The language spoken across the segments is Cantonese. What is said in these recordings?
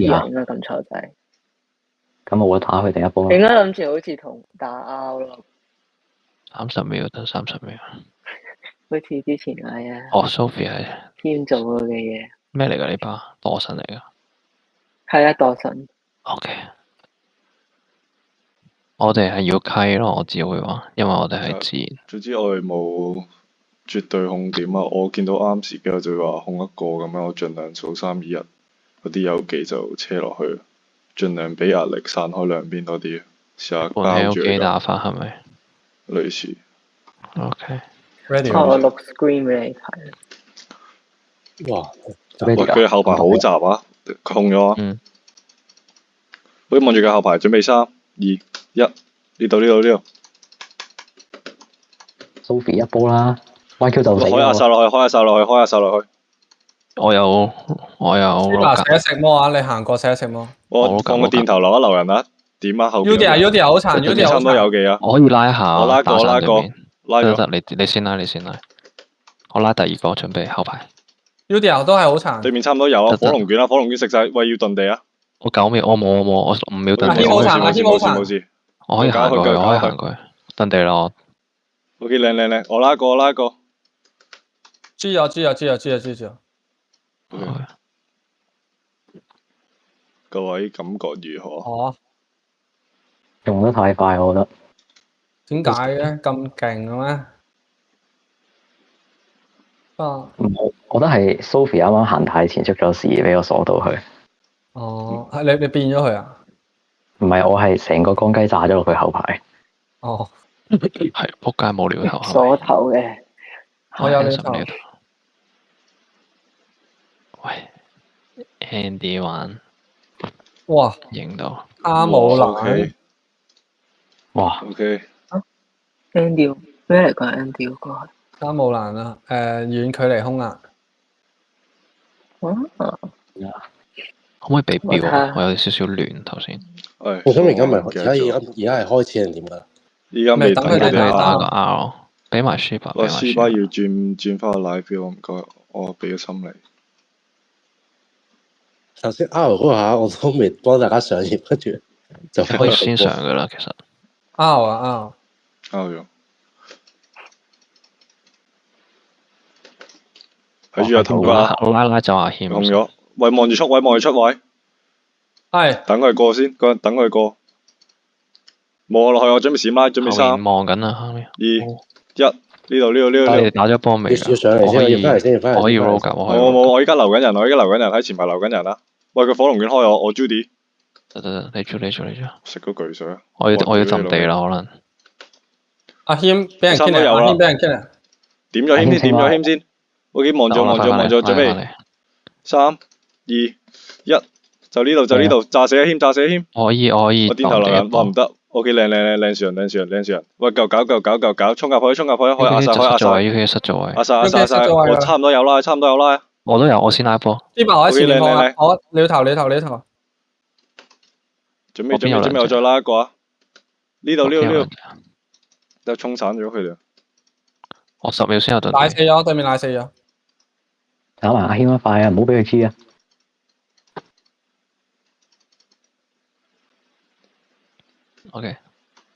人啊，咁錯仔。咁我會打佢第一波應啦。該諗住好似同打 R 咯， 30秒得30秒。好似之前係啊哦 ，Sophie 係天做過嘅嘢。咩嚟㗎？呢把多神嚟㗎。係啊，多神。OK。我哋係要溪咯，我只會話，因為我哋係自然。總之我哋冇絕對控點啊！我見到啱時機我就會話控一個咁樣，我盡量數3、2、1，嗰啲有技就車落去，盡量俾壓力散開兩邊多啲，試下包住佢。打法係咪？類似。OK。我錄 screen 俾你睇。哇！喂，佢後排好雜啊！佢控咗啊！嗯。好，望住佢後排，準備3、2、1，呢度。Sophie 一波啦 ，YQ 就死開下手落去。我有。嗱，食一食魔啊！你行過食一食魔。我放個電頭留一留人啊！點啊後邊 Udia 好殘，Udia 差唔多有技啊！我可以拉下。我拉過。得，你先拉。我拉第二個，準備後排。Udia 都係好殘。對面差唔多有啊！火龍卷食晒，喂要遁地啊！我9秒，我冇，我5秒遁地。冇事。我可以行過去，遁地啦。OK， 靚，我拉過。知咗。各位感覺如何？用得太快，我覺得。點解嘅？咁勁嘅咩？我覺得係 Sophie 啱啱行太前出咗事，俾我鎖到佢。哦，係你變咗佢啊？唔係，我係成個光雞炸咗落佢後排。哦，係仆街冇料頭。鎖頭嘅。我有料頭。喂 ，Andy 玩。哇！影到。阿姆蘭。哇 ！OK。Andy 咩嚟㗎 ？Andy 嗰個。阿姆蘭啊，遠距離空壓。可唔可以俾表啊？我有少少亂頭先。我想而家係開始定點㗎？而家未等佢哋打個 R， 俾埋 Shiba。我 Shiba 要轉翻個 live view，唔該，我俾咗心你。頭先 R 嗰下我都未幫大家上頁，跟住就可以先上㗎啦，其實。R 咗。睇住個頭瓜。拉就阿謙。控咗，喂望住出位。係。等佢過先，等佢過。望落去，我準備閃拉，準備3。望緊啦，後面。2、1，呢度。你打咗波未？要上嚟先，要翻嚟先，可以 roll 㗎，我而家留緊人，喺前排留緊人啦。喂，佢火龍卷開我 Judy。得，你做。食個巨水。我要浸地啦，可能。阿謙俾人 kill 啊！阿謙俾人 kill 啊！點咗謙先。OK， 望住，準備。3、2、1，就呢度，炸死阿謙。可以。我電頭留人，唔得。OK， 靚樹人。喂，夠搞，衝入去，可以壓晒。失咗位。壓晒，我差唔多有拉。我都有，我先拉波。呢把我喺前面放啊！我你頭。準備，我再拉一個啊！呢度，都衝散咗佢哋。我10秒先有盾。賴死咗，對面賴死咗。打埋阿謙一塊啊！唔好俾佢黐啊！OK，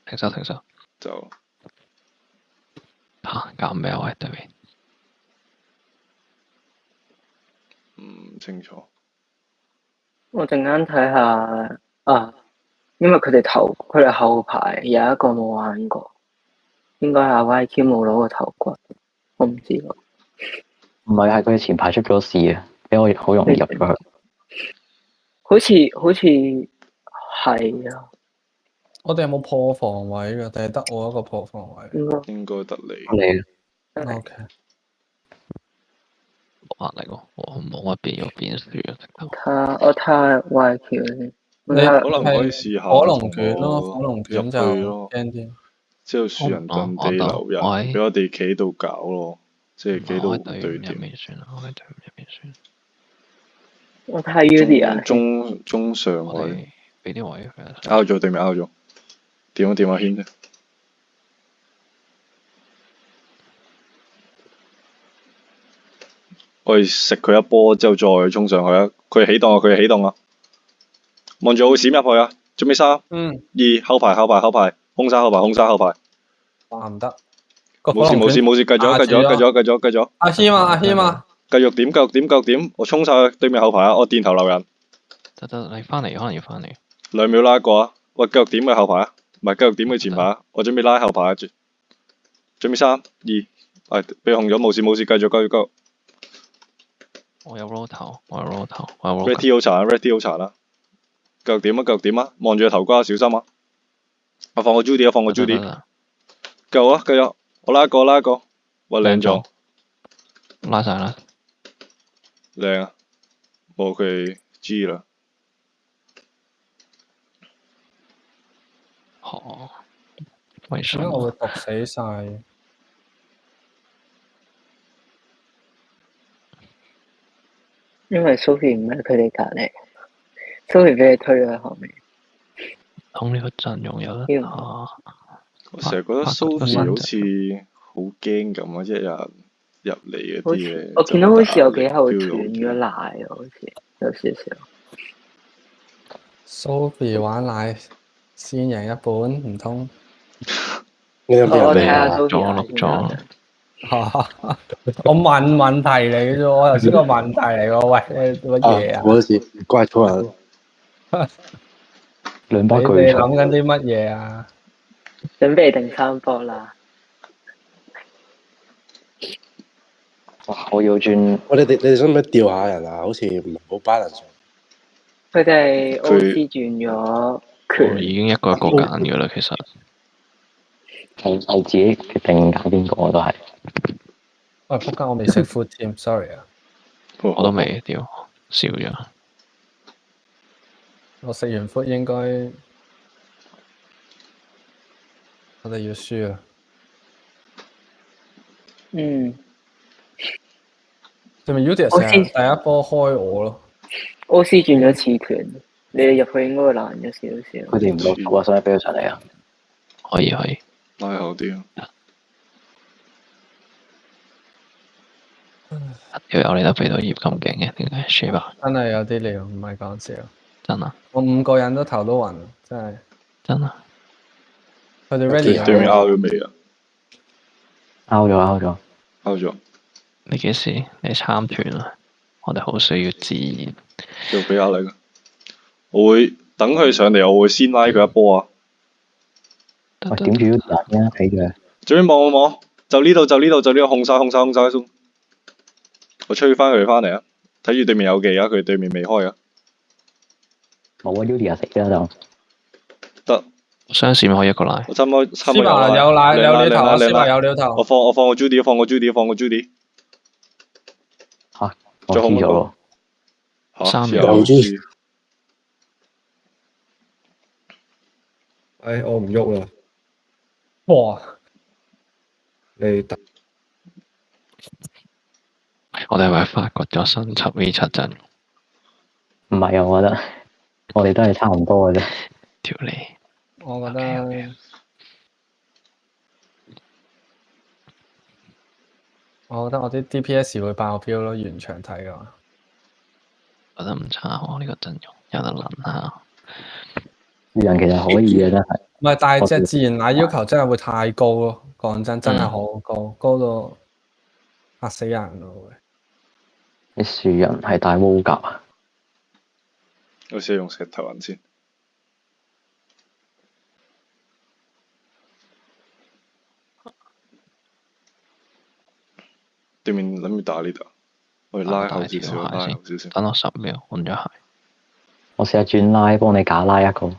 停手。就搞咩啊？對面。唔清楚。我陣間睇下啊，因為佢哋後排有一個冇玩過，應該係阿 YQ 冇攞個頭骨，我唔知喎。唔係，係佢前排出咗事啊，俾我好容易入咗去。好似係啊。我哋有冇破防位㗎？定係得我一個破防位？應該得你。O K。冇壓力喎，我冇乜變輸啊！我睇下 YQ 先。你可能可以試下火龍卷咯，火龍卷就驚啲。之後樹人遁地留人，俾我哋企度搞咯，即係企到對點。我睇下 Udia 啊。中上位。俾啲位佢。拗咗對面拗咗。點啊軒啫。我哋食佢一波之後再衝上去啊！佢起動啊！望住我會閃入去啊！準備3、2，後排，空晒後排。哇唔得，冇事，繼續。阿謙啊，繼續點，我衝晒去對面後排啊！我電頭留人得，你翻嚟可能要翻嚟。 2秒拉過啊！喂，繼續點去後排啊！唔係繼續點去前排啊！我準備拉後排啊！準備3、2，被紅咗，冇事，繼續。我有 roll 頭， Red T 好殘啦！繼續點啊！望住個頭瓜，小心啊！我放個 Judy，繼續，我拉過，喂靚咗，拉晒啦，靚啊！冇佢 G 啦，為什點解我會麼？毒死晒？因為 Sophie 唔喺佢哋隔離，Sophie 俾你推咗喺後面。當呢個陣容有得打。我成日覺得 Sophie 好似好驚咁啊！一日入嚟嗰啲嘢，我見到好似有幾口斷咗奶啊，好似有少少。Sophie 玩奶先贏一半，唔通？你有冇我睇下人嚟啊？ Sophie 錄咗我問問題嚟嘅啫，我頭先個問題嚟喎，喂，乜嘢啊？我好似怪錯人。兩你把巨錘，哋諗緊啲乜嘢啊？準備定3波啦！哇！我要轉你哋想唔想調下人啊？好似唔係好 balance。佢哋 O.C 轉咗我拳，已經一個揀㗎啦，其實係自己決定揀邊個都係。喂，仆街，我未食 food 添，sorry 啊，我都未屌少咗。我食完 food 應該我哋要輸啊！嗯對面 Udia 成日第一波開我咯， ，O.C 轉咗刺拳，你哋入去應該會難咗少少。佢哋唔落到啊，所以俾佢上嚟啊！可以，拉後啲啊！有你得肥到葉咁勁嘅，點解 shape 啊？真係有啲料，唔係講笑。真啊！我5個人都頭都暈，真係。真啊！佢哋 ready 對面啊？ out 咗未啊？ out 咗。你幾時？你參團啊？我哋好需要自然。繼續俾壓力啊！我會等佢上嚟，我會先拉佢一波啊！喂，點住要人啊？睇住佢。最尾望，就呢度，控晒鬆。我吹翻佢翻嚟啊！睇住對面有技啊，佢對面未開啊！冇啊 Udia 死啦就。得，雙閃可以一個拉。我差唔多司馬有奶有料頭，司馬有料頭。我放個 Judy。嚇！我黐咗咯。3秒有 Judy。我唔喐啦。哇！你突我哋係咪發掘咗新輯 V7 陣？唔係啊，我覺得我哋都係差唔多嘅啫。條脷。我覺得 OK 我啲 DPS 會爆標咯，完場睇嘅話。覺得唔差喎，呢個陣容有得諗下。人其實可以嘅真係。唔係，但係隻自然奶要求真係會太高咯。講真，真係好高，高到嚇死人咯會。啲樹人係大烏甲啊！我試用石頭人先。對面諗住打呢度，我哋拉後少少，等我10秒，換咗鞋。我試下轉拉，幫你假拉一個。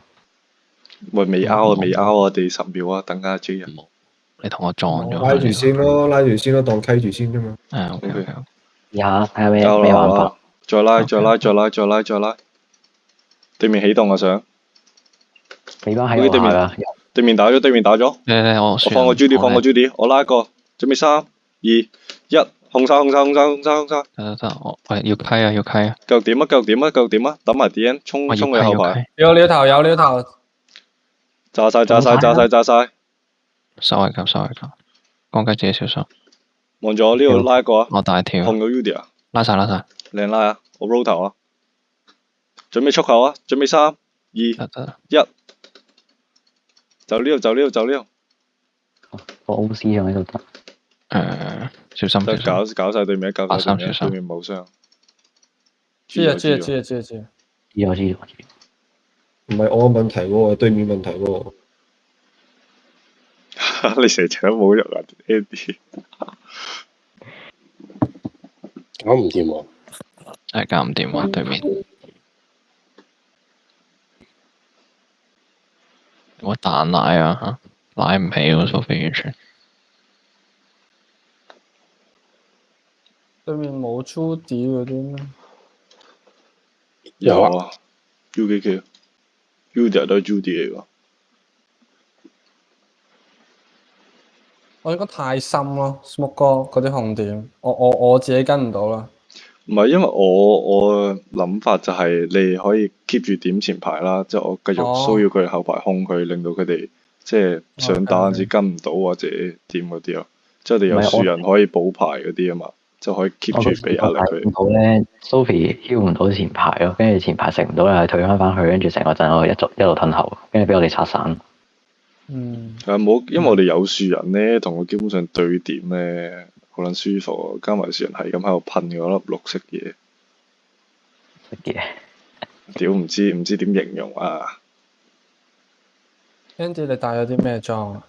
喂，未 out 啊！我哋10秒啊，等下 J 人。你同我撞咗。拉住先咯，當溪住先啫嘛。OK。試下睇下咩玩法。再拉。對面起動啊想。你班喺我下㗎。對面打咗。我放個 Judy，我拉一個，準備3、2、1，控晒。得，我要溪啊！繼續點啊！等埋 DN 衝去後排。有料頭。炸晒。收位級。講緊自己小心。望咗呢度拉一個啊！我大跳。控到 Udia 啊！拉晒。靚拉啊！我 roll 頭啊！準備速後啊！準備3、2、得1，就呢度，就呢度，就呢度，個 O.C. 喺度得。小心得小心。搞晒對面，搞晒對面，小心對面冇傷。知啊知啊知知啊知啊知啊，我知。唔係我嘅問題喎，係對面問題喎。你成場都冇喐啊 Andy。搞唔掂喎。係搞唔掂喎，對面。有乜彈奶啊？奶唔起喎，蘇菲完全。對面冇 Judy 嗰啲咩？有啊 UKK，Judy 都係 Judy 嚟㗎。我應該太深咯，Smoke 哥嗰啲紅點，我自己跟唔到啦。唔係，因為我諗法就係你可以 keep 住點前排啦，即係我繼續騷擾佢哋後排控佢，令到佢哋即係想打嗰陣時跟唔到或者點嗰啲咯。即係你有樹人可以補牌嗰啲啊嘛，就可以 keep 住俾壓力佢。我咧 Sophie 挑唔到前排咯，跟住前排食唔到又退翻去，跟住成個陣我一路褪後，跟住俾我哋拆散。冇，因為我哋有樹人咧，同佢基本上對點咧，好撚舒服。加埋樹人係咁喺度噴嗰粒綠色嘢。屌唔知點形容啊 Andy 你帶咗啲咩裝啊？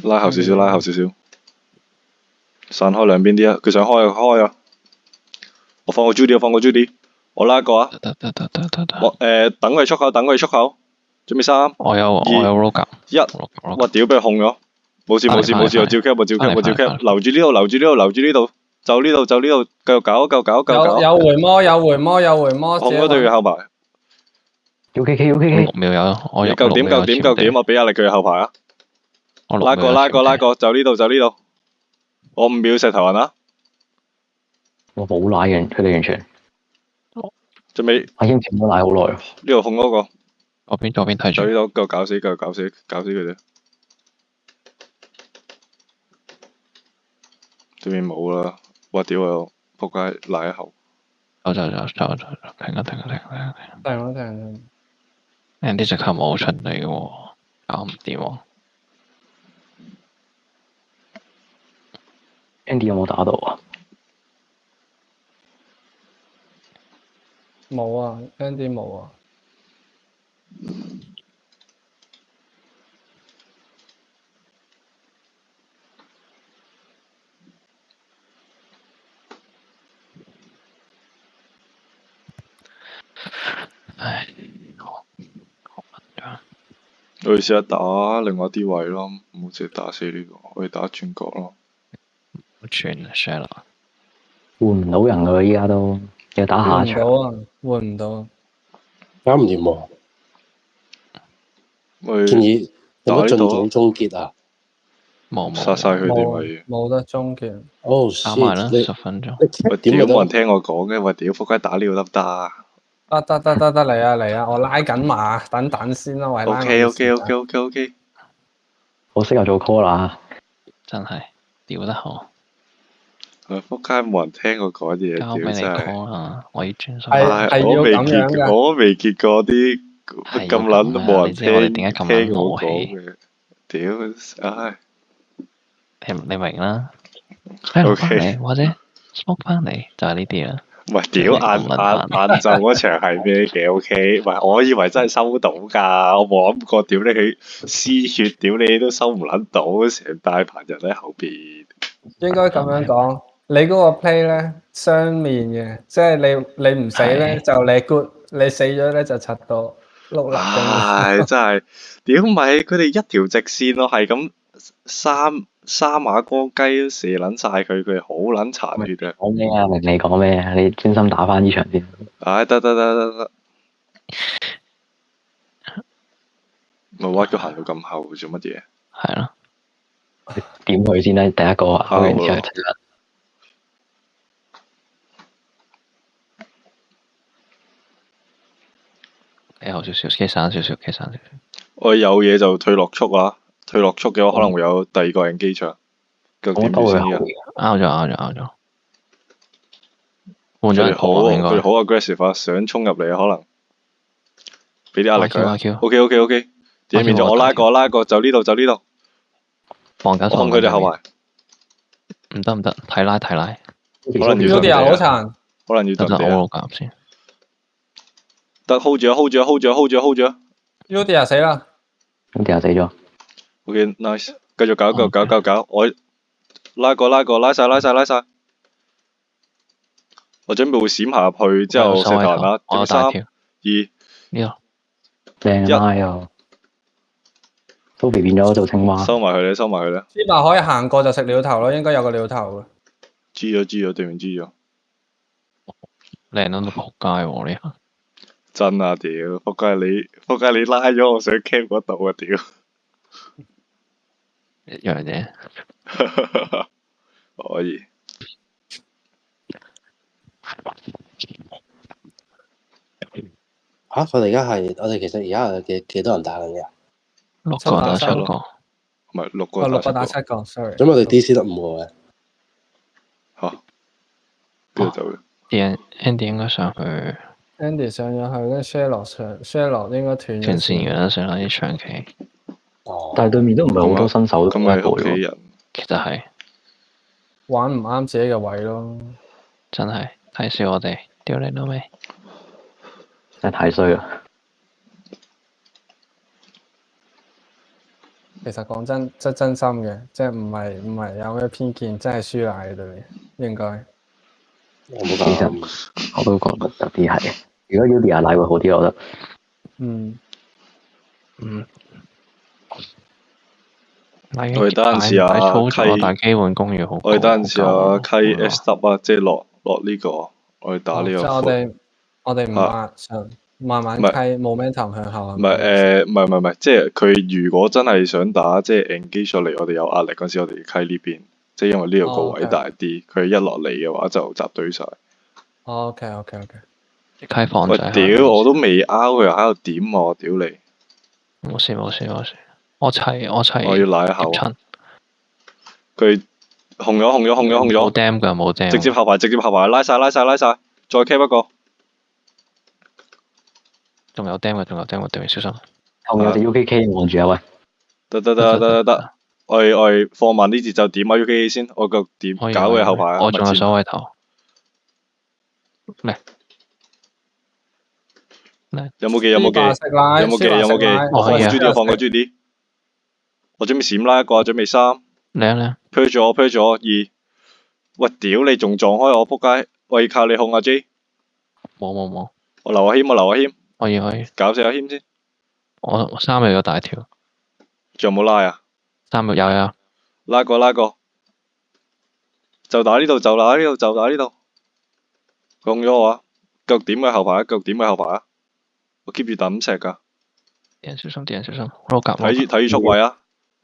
拉後少少，拉後少少，散開兩邊啲啊！佢想開啊！我放個 Judy，我拉個啊！得。我等佢出口，準備3、我有 rogue 1，哇屌俾佢控咗，冇事，我照 cap，留住呢度，就呢度，繼續搞，有回魔，控咗對佢後排。UKK 6秒有，我你夠點，我俾壓力佢後排啊！拉個，就呢度，我5秒石頭人啊！我冇奶嘅，佢哋完全。準備。我已經停咗奶好耐。呢度控嗰個。左邊睇住。就呢度，夠搞死佢哋。對面冇啦，哇屌啊！仆街賴一口。走，停。Andy 直頭冇出嚟喎，搞唔掂喎。Andy 有冇打到啊？冇啊 ，Andy 冇啊。唉，我哋試下打另外啲位咯，唔好淨係打死呢個，我哋打轉角咯。好轉啊 ，share 啦。換唔到人㗎喎，依家都要打下場。換唔到。搞唔掂喎。建議有冇盡早終結啊？冇殺晒佢哋咪。冇得終結。打埋啦，10分鐘。喂屌，冇人聽我講嘅，喂屌，仆街打呢個得唔得啊？得嚟啊！我拉緊馬，等先啦，喂。OK。好適合做 call 啦，真係屌得好。仆街冇人聽我講嘢，交俾你屌真 call 啦，我要轉數。我未見過啲咁撚冇人聽我講嘅，屌，唉。你明啦。落翻嚟或者 smoke 翻嚟就係呢啲啦。喂，屌晏晝嗰場係咩嘅 ？OK，喂，我以為真係收到㗎，我冇諗過，屌你佢絲血，屌你都收唔撚到，成大棚人喺後邊。應該咁樣講，你嗰個 play 咧雙面嘅，即係你唔死咧就你 good，你死咗咧就柒到碌甩。唉，真係，屌咪佢哋一條直線咯，係咁三馬哥雞都射撚晒佢好撚殘血啊！講咩啊？明你講咩啊？你專心打翻呢場先。唉，得，我屈咗行到咁後做乜嘢？係咯。點佢先啦，第一個開完之後就得。你後少少，企散少少。我有嘢就退落速啊！退落速嘅話可能會有第二個人機場。究竟點先啊？拗咗。換咗人佢哋好過應該。佢哋好 aggressive 啊，想衝入嚟啊，可能俾啲壓力佢啊。 YQ OK，點面咗我拉過，就呢度。望緊我控佢哋後排，唔得，睇拉，可能要 Udia 好殘，可能要得我揼地啊。落夾先。得 hold 住啊 Udia 死啦，咁掉死咗。 OK nice， 繼續搞，我拉晒。我準備會閃下入去之後石頭人啦，準備3、2、呢度正拉啊！蘇肥變咗做青蛙。收埋佢咧。芝麻可以行過就食鳥頭咯，應該有個鳥頭嘅。知咗，對面知咗。靚到都仆街喎呢下。真啊屌！仆街你拉咗我上 cam 嗰度啊屌！一樣啫。可以。嚇！佢哋而家係我哋其實而家係幾多人打緊嘅？ 6個打7個。唔係6個個打7個 ，sorry。咁我哋 DC 得5個嘅。嚇？邊度走嘅？Andy 應該上去。Andy 上咗去，跟 Sherlock 應該斷斷線嘅啦，上啦啲長期。但係對面都唔係好多新手都咁咪一個屋企人。其實係玩唔啱自己嘅位咯。真係睇少我哋，屌你老味！真係太衰啦。其實講真心嘅，即係唔係有咩偏見，真係輸奶嘅對面應該。我冇其實我都覺得有啲係。如果 Udia 奶會好啲，我覺得。我哋等陣試下溪，但係基本公寓好。我哋等陣試下溪 SW 啊，即係落呢個，我哋打呢個。即係我哋唔慢慢溪 momentum 向後。唔係，即係佢如果真係想打，即係 engage 嚟，我哋有壓力嗰時，我哋溪呢邊，即係因為呢度個位大啲，佢一落嚟嘅話就集堆晒。OK。溪房喂屌！我都未拗佢，又喺度點我，屌你！冇事，我齊。我要賴一口。佢紅咗。冇 dam 㗎，冇 dam。直接後排，拉晒，再 cap 一個。仲有 dam 嘅，對面小心。後面有隻 UKK 望住啊喂。得。我哋放慢啲節奏點啊 UKK 先，我個點搞佢後排啊。我仲有守位頭。嚟。有冇記？放個 Judy。我準備閃拉一個，準備3。嚟。推咗我2。喂屌你仲撞開我仆街！喂靠你控阿 J。冇。我留阿謙。可以。搞死阿謙先。我3秒有大條。仲有冇拉啊？3秒有。拉過。就打呢度。控咗我啊！腳點嘅後排啊！我 keep 住抌石㗎。啲人小心。我夾。睇住速位啊！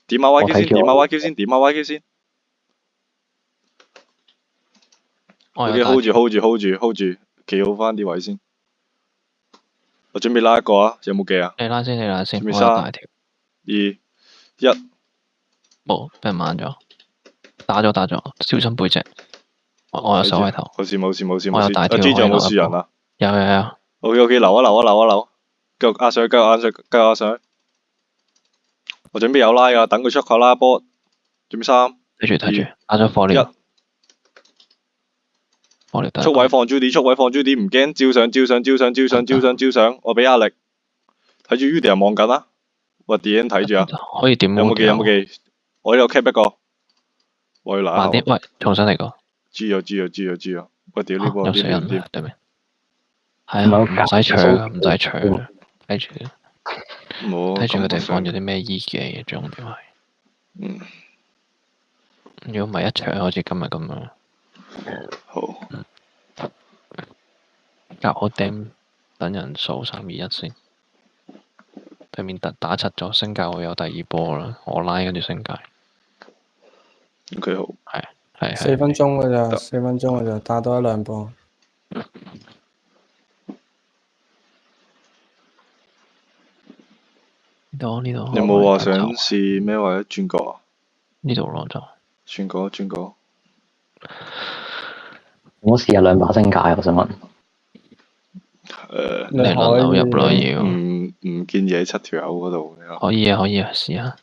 點下 YQ 先。OK hold 住，企好翻啲位先。我準備拉一個啊！有冇記啊？你拉先。準備3、2、1。冇，俾人慢咗。打咗，小心背脊。我有守位頭。冇事。我有大條。G 仲有冇樹人啊？有。OK， 留。繼續壓上。我準備有拉㗎，等佢出口拉波。準備3。睇住。打咗火療。速位放 Judy，唔驚，照上。我俾壓力。睇住 Udia 望緊啦。喂 DN 睇住啊。可以點？有冇記？我呢度 cap 一個。我要拿。慢啲，喂，重新嚟過。知咗。喂屌呢波有死人點？對面。係啊，唔使搶。睇住佢哋放咗啲咩醫技，重點係。如果唔係一場，好似今日咁樣。好。夾好頂，等人數3、2、1先。對面打柒咗，升界會有第2波啦。我拉跟住升界。OK 好。係。4分鐘㗎咋，打多1、2波。呢度。有冇話想試咩或者轉角啊？呢度咯就。轉角。我試下2把星界，我想問。你輪流入咯要。唔建議喺7條友嗰度。可以啊，試下。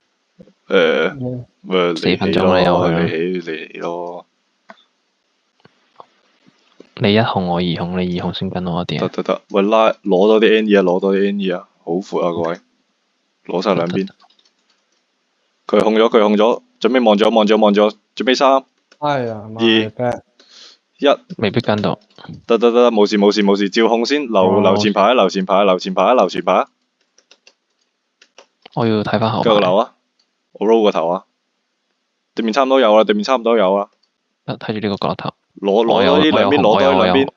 4分鐘你又去嚟咯。你1控我2控，你2控先跟我一啲。得，喂攞多啲 NE 啊，攞多啲 NE 啊，好闊啊各位，攞晒兩邊。佢控咗，準備望咗，準備3、2、1，未必跟到。得，冇事，照控先，留前排。我要睇翻後排。繼續留啊！我 roll 個頭啊！對面差唔多有啦，睇住呢個角落頭。攞多啲兩邊，攞多啲兩邊。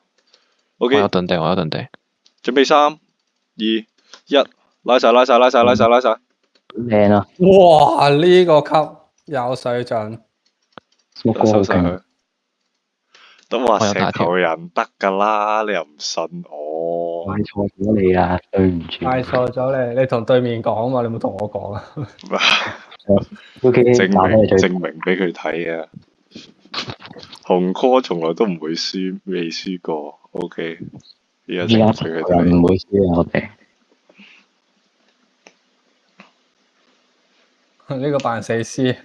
O K。我有遁地。準備3、2、1，拉晒。靚啊！哇！呢個級有水準。收晒佢。都話成頭人得㗎啦，你又唔信我？嗌錯咗你啊，對唔住。嗌錯咗你同對面講嘛，你冇同我講啊。證明俾佢睇啊！紅 call 從來都唔會輸，未輸過。O K。而家證明俾佢睇。唔會輸啊！我哋呢個扮死屍。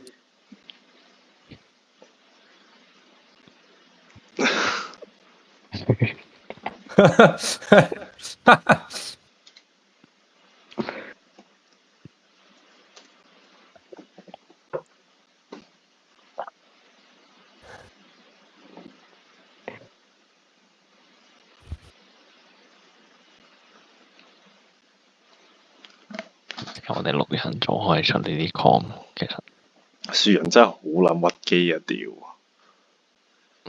我哋6人組可以出呢啲 com， 其實。樹人真係好撚屈機啊！屌。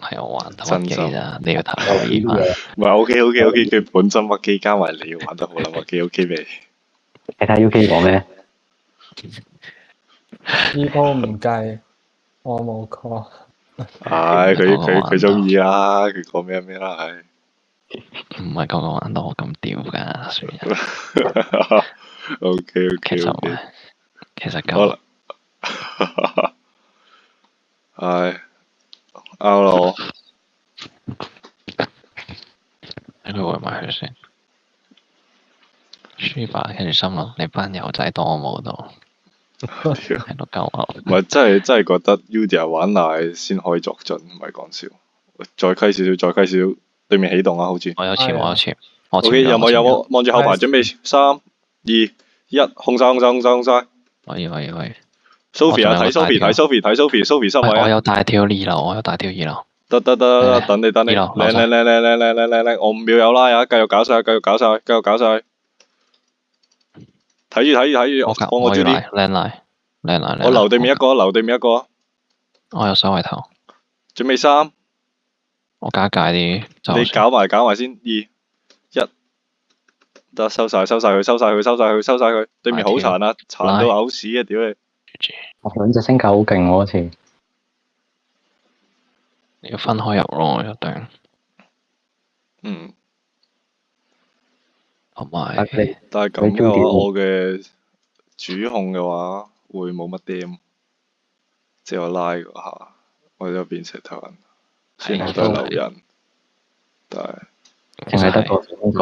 係我玩得屈機咋，你要睇留意翻。唔係 OK，佢本身屈機加埋你玩得好撚屈機 OK 未？你睇 UK 講咩？呢鋪唔計，我冇 call。唉，佢中意啦，佢講咩啦，係。唔係個個玩到我咁屌㗎，樹人。OK。其實夠。唉。out 咯，喺度圍埋佢先。輸吧，跟住心諗你班友仔當我冇到，喺度鳩我。唔係真係覺得 Udia 玩奶先可以作準，唔係講笑。再溪少少，對面起動啊，好似。我有潛。OK，有冇望住後排，準備3、2、1，控晒。可以。Sophie 啊，睇 Sophie 收位啊！我有大跳2樓，得，等你，靚，我5秒有拉啊，繼續搞晒，睇住，幫我注啲，靚。我留對面一個，我有手圍頭，準備3，我加界啲，你搞埋先，2、1，得收晒佢，對面好殘啊，殘到嘔屎啊，屌你！我2隻星球好勁喎，好似。你要分開入咯，一定。同埋，但係咁嘅話，我嘅主控嘅話會冇乜點，即係我拉嗰下，我就變石頭人，雖然我都係流人，但係淨係得個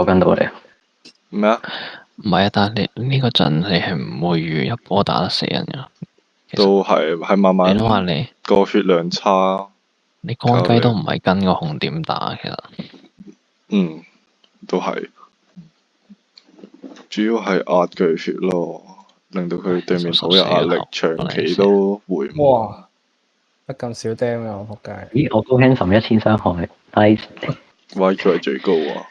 嗰跟到嚟。咩啊？唔係啊，但係你呢個陣你係唔會預一波打得死人㗎。都係慢慢。你諗下你個血量差。你乾雞都唔係跟個紅點打，其實。都係。主要係壓佢血咯，令到佢對面好有壓力，長期都回唔。哇！得咁少釘啊！我仆街。咦？我高輕11,000傷害 ，nice。YQ 係最高啊！